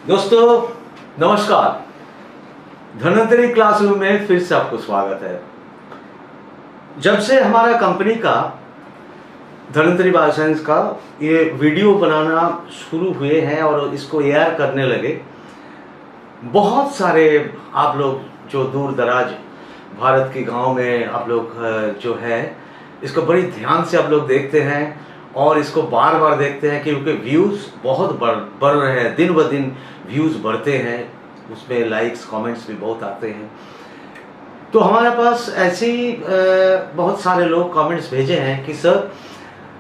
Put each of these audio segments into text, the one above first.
दोस्तों नमस्कार। धन्वंतरी क्लासरूम में फिर से आपको स्वागत है। जब से हमारा कंपनी का धन्वंतरी बायोसाइंस का ये वीडियो बनाना शुरू हुए हैं और इसको एआर करने लगे, बहुत सारे आप लोग जो दूर दराज भारत के गांव में आप लोग जो है इसको बड़ी ध्यान से आप लोग देखते हैं और इसको बार बार देखते हैं क्योंकि व्यूज़ बहुत बढ़ रहे हैं, दिन ब दिन व्यूज़ बढ़ते हैं, उसमें लाइक्स कमेंट्स भी बहुत आते हैं। तो हमारे पास ऐसे ही बहुत सारे लोग कमेंट्स भेजे हैं कि सर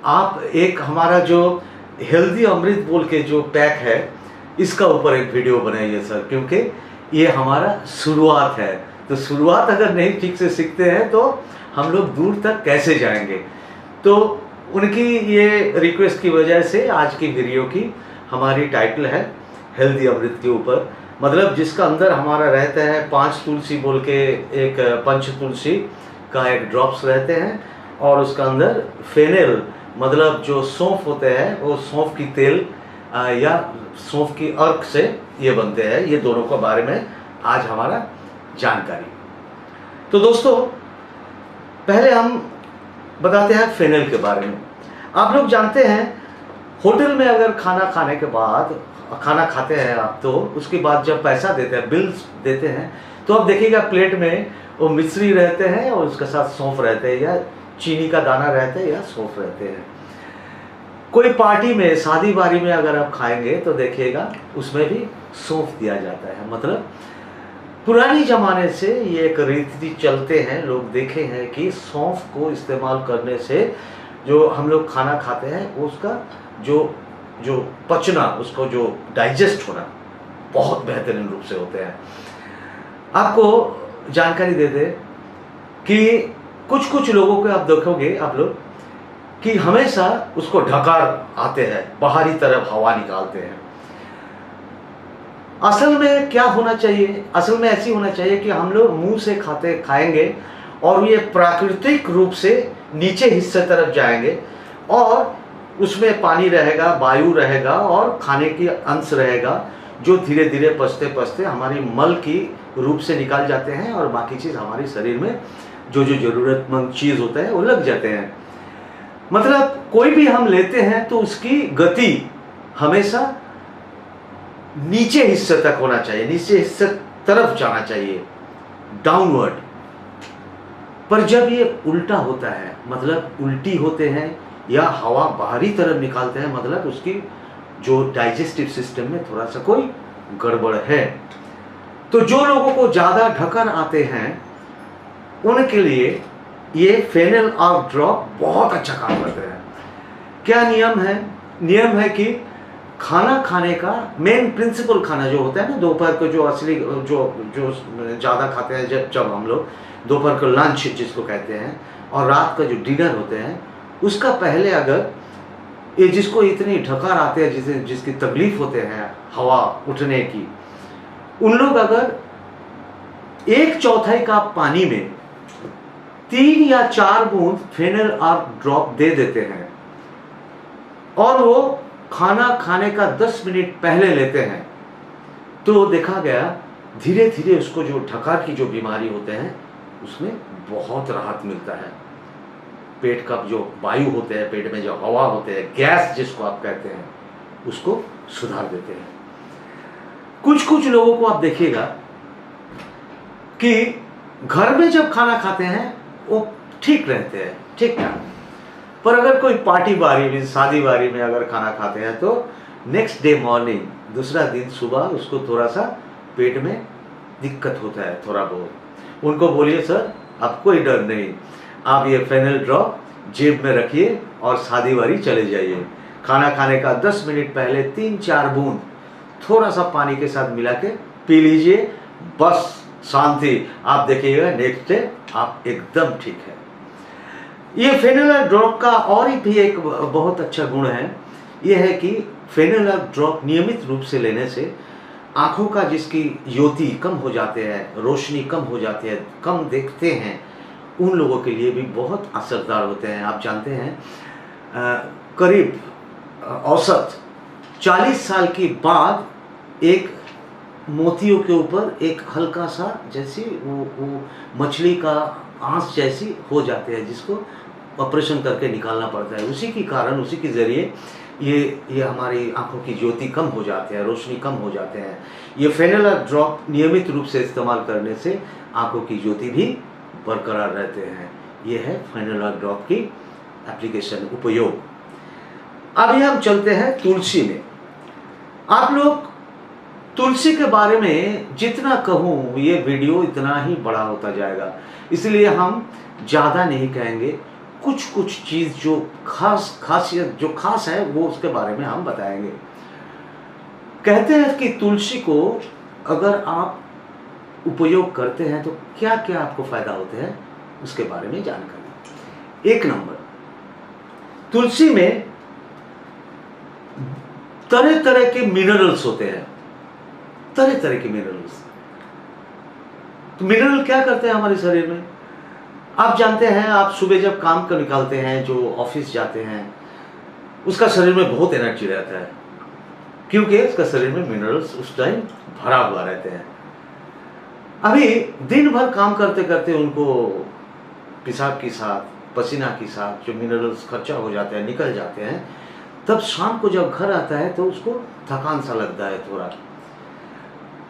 आप एक हमारा जो हेल्दी अमृत बोल के जो पैक है इसका ऊपर एक वीडियो बनाइए सर, क्योंकि ये हमारा शुरुआत है। तो शुरुआत अगर नहीं ठीक से सीखते हैं तो हम लोग दूर तक कैसे जाएंगे। तो उनकी ये रिक्वेस्ट की वजह से आज की वीडियो की हमारी टाइटल है हेल्दी अमृत के ऊपर, मतलब जिसका अंदर हमारा रहता है 5 तुलसी बोल के एक पंच तुलसी का एक ड्रॉप्स रहते हैं और उसका अंदर फेनेल मतलब जो सौंफ होते हैं वो सौंफ की तेल या सौंफ की अर्क से ये बनते हैं। ये दोनों के बारे में आज हमारा जानकारी। तो दोस्तों पहले हम बताते हैं फेनेल के बारे में। आप लोग जानते हैं होटल में अगर खाना खाने के बाद खाना खाते हैं आप, तो उसके बाद जब पैसा देते हैं, बिल्स देते हैं, तो आप देखिएगा प्लेट में वो मिश्री रहते हैं और उसके साथ सौंफ रहते हैं या चीनी का दाना रहता है या सौंफ रहते हैं। कोई पार्टी में शादी बारी में अगर आप खाएंगे तो देखिएगा उसमें भी सौंफ दिया जाता है। मतलब पुरानी ज़माने से ये एक रीति चलते हैं, लोग देखे हैं कि सौंफ को इस्तेमाल करने से जो हम लोग खाना खाते हैं उसका जो पचना, उसको जो डाइजेस्ट होना बहुत बेहतरीन रूप से होते हैं। आपको जानकारी दे दे कि कुछ लोगों को आप देखोगे आप लोग कि हमेशा उसको ढकार आते हैं, बाहरी तरफ हवा निकालते हैं। असल में क्या होना चाहिए, असल में ऐसी होना चाहिए कि हम लोग मुंह से खाएंगे और ये प्राकृतिक रूप से नीचे हिस्से तरफ जाएंगे और उसमें पानी रहेगा, वायु रहेगा और खाने की अंश रहेगा जो धीरे धीरे पचते पचते हमारी मल की रूप से निकाल जाते हैं और बाकी चीज़ हमारे शरीर में जो ज़रूरतमंद चीज़ होता है वो लग जाते हैं। मतलब कोई भी हम लेते हैं तो उसकी गति हमेशा नीचे हिस्से तक होना चाहिए, नीचे हिस्से तरफ जाना चाहिए, डाउनवर्ड। पर जब ये उल्टा होता है, मतलब उल्टी होते हैं या हवा बाहरी तरफ निकालते हैं, मतलब उसकी जो डाइजेस्टिव सिस्टम में थोड़ा सा कोई गड़बड़ है। तो जो लोगों को ज़्यादा ढक्कन आते हैं उनके लिए ये फेनेल आर्क ड्रॉप बहुत अच्छा काम करते हैं। क्या नियम है? नियम है कि खाना खाने का मेन प्रिंसिपल, खाना जो होता है ना दोपहर को, जो असली जो ज़्यादा खाते हैं जब हम लोग दोपहर को लंच जिसको कहते हैं और रात का जो डिनर होते हैं, उसका पहले अगर ये जिसको इतनी ढकार आते हैं, जिसकी तकलीफ होते हैं हवा उठने की, उन लोग अगर 1/4 कप पानी में 3 या 4 बूंद फेनेल आर्क ड्रॉप दे देते हैं और वो खाना खाने का 10 मिनट पहले लेते हैं, तो देखा गया धीरे धीरे उसको जो ढकार की जो बीमारी होते हैं उसमें बहुत राहत मिलता है। पेट का जो वायु होते हैं, पेट में जो हवा होते हैं, गैस जिसको आप कहते हैं, उसको सुधार देते हैं। कुछ लोगों को आप देखिएगा कि घर में जब खाना खाते हैं वो ठीक रहते हैं, ठीक ठाक, पर अगर कोई पार्टी बारी में, शादी बारी में अगर खाना खाते हैं तो नेक्स्ट डे मॉर्निंग, दूसरा दिन सुबह उसको थोड़ा सा पेट में दिक्कत होता है, थोड़ा बहुत। उनको बोलिए सर अब कोई डर नहीं, आप ये फेनेल ड्रॉप जेब में रखिए और शादी बारी चले जाइए। खाना खाने का 10 मिनट पहले 3-4 बूंद थोड़ा सा पानी के साथ मिला के पी लीजिए, बस शांति। आप देखिएगा नेक्स्ट डे आप एकदम ठीक है। ये फेनेल ड्रॉप का और भी एक बहुत अच्छा गुण है, ये है कि फेनेल ड्रॉप नियमित रूप से लेने से आँखों का जिसकी ज्योति कम हो जाते हैं, रोशनी कम हो जाती है, कम देखते हैं, उन लोगों के लिए भी बहुत असरदार होते हैं। आप जानते हैं करीब औसत 40 साल के बाद एक मोतियों के ऊपर एक हल्का सा जैसी वो मछली का आंस जैसी हो जाते हैं, जिसको ऑपरेशन करके निकालना पड़ता है। उसी के कारण, उसी के ज़रिए ये हमारी आंखों की ज्योति कम हो जाते हैं, रोशनी कम हो जाते हैं। ये फेनेलर ड्रॉप नियमित रूप से इस्तेमाल करने से आंखों की ज्योति भी बरकरार रहते हैं। ये है फेनेलर ड्रॉप की एप्लीकेशन, उपयोग। अभी हम चलते हैं तुलसी में। आप लोग तुलसी के बारे में जितना कहूँ ये वीडियो इतना ही बड़ा होता जाएगा, इसलिए हम ज़्यादा नहीं कहेंगे। कुछ कुछ चीज़ जो खासियत जो खास है वो उसके बारे में हम बताएंगे। कहते हैं कि तुलसी को अगर आप उपयोग करते हैं तो क्या क्या आपको फ़ायदा होते हैं, उसके बारे में जानकारी। 1 नंबर, तुलसी में तरह तरह के मिनरल्स होते हैं, तरह तरह के मिनरल्स। तो मिनरल क्या करते हैं हमारे शरीर में? आप जानते हैं, आप सुबह जब काम कर निकालते हैं, जो ऑफिस जाते हैं, उसका शरीर में बहुत एनर्जी रहता है, क्योंकि उसका शरीर में मिनरल्स उस टाइम भरा हुआ रहते हैं। अभी दिन भर काम करते करते उनको पेशाब के साथ, पसीना के साथ जो मिनरल्स खर्चा हो जाते हैं, निकल जाते हैं, तब शाम को जब घर आता है तो उसको थकान सा लगता है थोड़ा।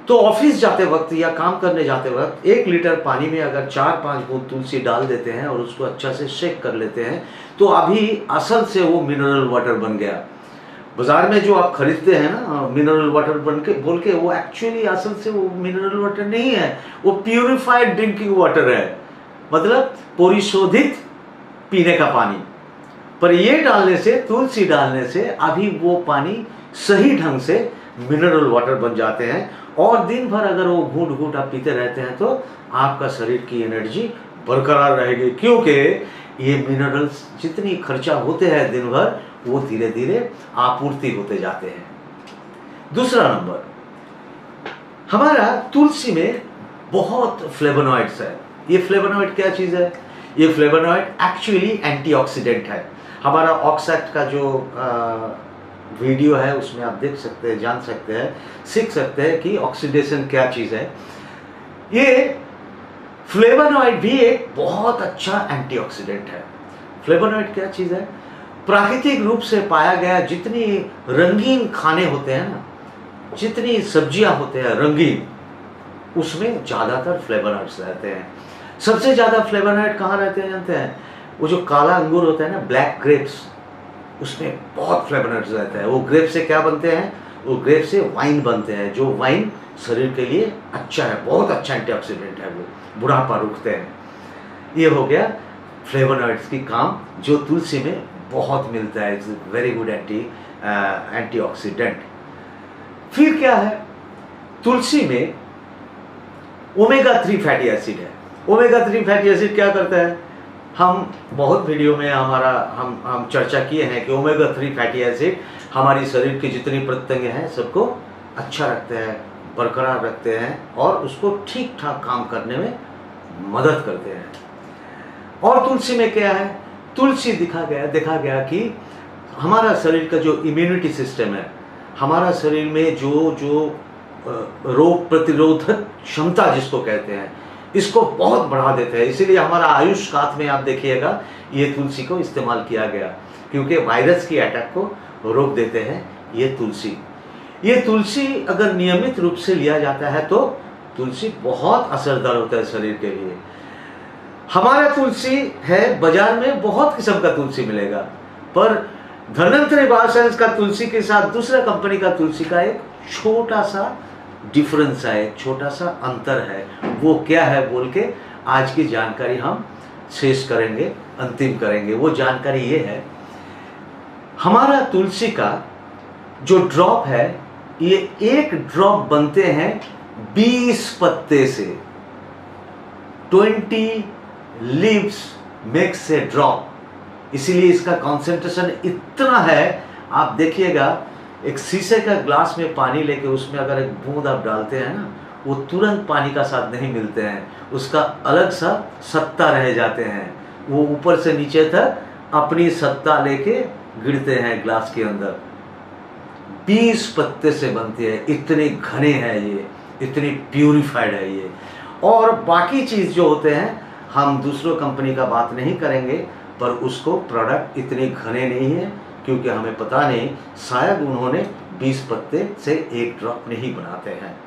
तो ऑफिस जाते वक्त या काम करने जाते वक्त 1 लीटर पानी में अगर 4-5 बूंद तुलसी डाल देते हैं और उसको अच्छा से शेक कर लेते हैं, तो अभी असल से वो मिनरल वाटर बन गया। बाजार में जो आप खरीदते हैं ना मिनरल वाटर बन के बोल के, वो एक्चुअली असल से वो मिनरल वाटर नहीं है, वो प्यूरिफाइड ड्रिंकिंग वाटर है, मतलब परिशोधित पीने का पानी। पर ये डालने से, तुलसी डालने से अभी वो पानी सही ढंग से मिनरल वाटर बन जाते हैं, और दिन भर अगर वो घूंट घूंट आप पीते रहते हैं तो आपका शरीर की एनर्जी बरकरार रहेगी, क्योंकि ये मिनरल्स जितनी खर्चा होते हैं दिन भर, वो धीरे धीरे आपूर्ति होते जाते हैं। दूसरा नंबर, हमारा तुलसी में बहुत फ्लेवोनॉइड्स है। ये फ्लेवोनॉइड क्या चीज़ है? ये फ्लेवोनॉइड एक्चुअली एंटीऑक्सीडेंट है। हमारा ऑक्सैक्ट का जो वीडियो है उसमें आप देख सकते हैं, जान सकते हैं, सीख सकते हैं कि ऑक्सीडेशन क्या चीज़ है। ये फ्लेवोनॉइड भी एक बहुत अच्छा एंटीऑक्सीडेंट है। फ्लेवोनॉइड क्या चीज़ है? प्राकृतिक रूप से पाया गया जितनी रंगीन खाने होते हैं ना, जितनी सब्जियां होते हैं रंगीन, उसमें ज़्यादातर फ्लेवोनॉइड्स रहते हैं। सबसे ज़्यादा फ्लेवोनॉइड कहाँ रहते हैं जानते हैं? वो जो काला अंगूर होता है ना, ब्लैक ग्रेप्स, उसमें बहुत फ्लेवोनॉइड्स रहते हैं। वो ग्रेप से क्या बनते हैं? वो ग्रेप से वाइन बनते हैं, जो वाइन शरीर के लिए अच्छा है, बहुत अच्छा एंटीऑक्सीडेंट है, वो बुढ़ापा रोकते हैं। ये हो गया फ्लेवोनॉइड्स की काम, जो तुलसी में बहुत मिलता है। It's very good antioxidant. फिर क्या है? तुलसी में ओमेगा 3 फैटी एसिड है। ओमेगा 3 फैटी एसिड क्या करता है? हम बहुत वीडियो में हम चर्चा किए हैं कि ओमेगा 3 फैटी एसिड हमारी शरीर की जितनी प्रत्यंग हैं सबको अच्छा रखते हैं, बरकरार रखते हैं, और उसको ठीक ठाक काम करने में मदद करते हैं। और तुलसी में क्या है? तुलसी देखा गया कि हमारा शरीर का जो इम्यूनिटी सिस्टम है, हमारा शरीर में जो रोग प्रतिरोधक क्षमता जिसको कहते हैं, इसको बहुत बढ़ा देते हैं। इसीलिए हमारा आयुष काल में आप देखिएगा ये तुलसी को इस्तेमाल किया गया, क्योंकि वायरस की अटैक को रोक देते हैं ये तुलसी। ये तुलसी अगर नियमित रूप से लिया जाता है तो तुलसी बहुत असरदार होता है शरीर के लिए। हमारा तुलसी है, बाजार में बहुत किस्म का तुलसी मिलेगा, पर धन्वंतरी बायोसाइंस का तुलसी के साथ दूसरा कंपनी का तुलसी का एक छोटा सा डिफरेंस है, एक छोटा सा अंतर है। वो क्या है बोल के आज की जानकारी हम शेष करेंगे, अंतिम करेंगे। वो जानकारी ये है, हमारा तुलसी का जो ड्रॉप है, ये 1 ड्रॉप बनते हैं 20 पत्ते से। 20 लीव्स मेक्स ए ड्रॉप, इसीलिए इसका कॉन्सेंट्रेशन इतना है। आप देखिएगा, एक शीशे का ग्लास में पानी लेके उसमें अगर एक बूंद आप डालते हैं ना, वो तुरंत पानी का साथ नहीं मिलते हैं, उसका अलग सा सत्ता रह जाते हैं। वो ऊपर से नीचे तक अपनी सत्ता लेके गिरते हैं ग्लास के अंदर। 20 पत्ते से बनती है। इतने घने हैं ये, इतनी प्यूरिफाइड है ये। और बाकी चीज़ जो होते हैं हम दूसरों कंपनी का बात नहीं करेंगे, पर उसको प्रोडक्ट इतने घने नहीं है, क्योंकि हमें पता नहीं, शायद उन्होंने 20 पत्ते से एक ड्रॉप नहीं बनाते हैं।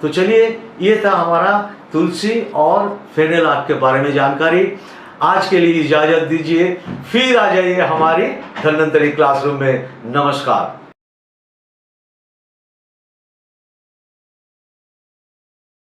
तो चलिए, ये था हमारा तुलसी और फेनेल आर्ट के बारे में जानकारी। आज के लिए इजाज़त दीजिए, फिर आ जाइए हमारी धन्वंतरी क्लासरूम में। नमस्कार।